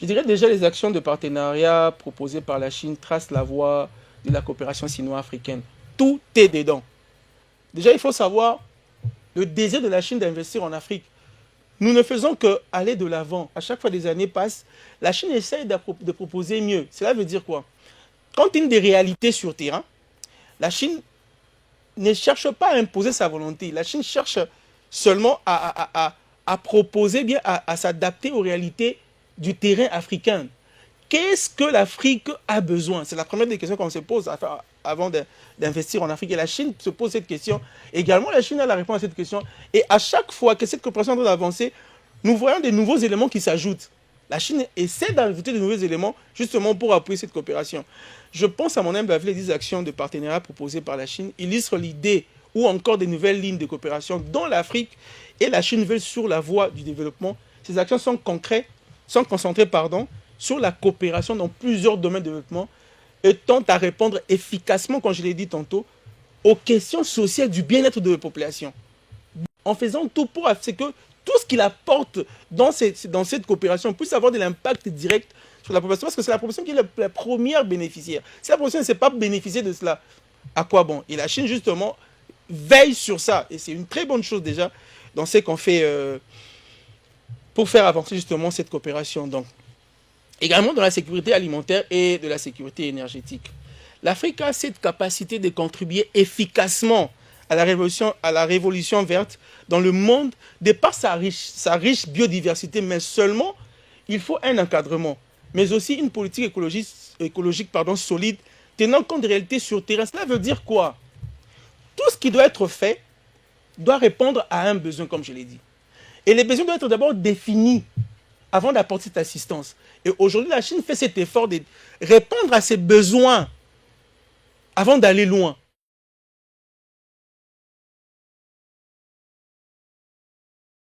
Je dirais déjà les actions de partenariat proposées par la Chine tracent la voie de la coopération sino-africaine. Tout est dedans. Déjà, il faut savoir le désir de la Chine d'investir en Afrique. Nous ne faisons qu'aller de l'avant. À chaque fois que les années passent, la Chine essaye de proposer mieux. Cela veut dire quoi? Quand une des réalités sur terrain, la Chine ne cherche pas à imposer sa volonté. La Chine cherche seulement à proposer, bien à s'adapter aux réalités du terrain africain. Qu'est-ce que l'Afrique a besoin? C'est la première des questions qu'on se pose avant d'investir en Afrique. Et la Chine se pose cette question. Également, la Chine a la réponse à cette question. Et à chaque fois que cette coopération est en train d'avancer, nous voyons des nouveaux éléments qui s'ajoutent. La Chine essaie d'ajouter de nouveaux éléments justement pour appuyer cette coopération. Je pense à mon humble avis, les 10 actions de partenariat proposées par la Chine illustrent l'idée ou encore des nouvelles lignes de coopération dont l'Afrique et la Chine veulent sur la voie du développement. Ces actions sont concrètes, sont concentrées sur la coopération dans plusieurs domaines de développement et tentent à répondre efficacement, comme je l'ai dit tantôt, aux questions sociales du bien-être de la population. En faisant tout pour ce que tout ce qu'il apporte dans cette coopération puisse avoir de l'impact direct sur la population, parce que c'est la population qui est la première bénéficiaire. Si la population ne sait pas bénéficier de cela, à quoi bon? Et la Chine, justement, veille sur ça. Et c'est une très bonne chose déjà dans ce qu'on fait pour faire avancer justement cette coopération. Donc, également dans la sécurité alimentaire et de la sécurité énergétique. L'Afrique a cette capacité de contribuer efficacement à la révolution verte dans le monde de par sa riche biodiversité, mais seulement il faut un encadrement, mais aussi une politique écologique solide, tenant compte des réalités sur terrain. Cela veut dire quoi? Tout ce qui doit être fait doit répondre à un besoin, comme je l'ai dit. Et les besoins doivent être d'abord définis avant d'apporter cette assistance. Et aujourd'hui, la Chine fait cet effort de répondre à ses besoins avant d'aller loin.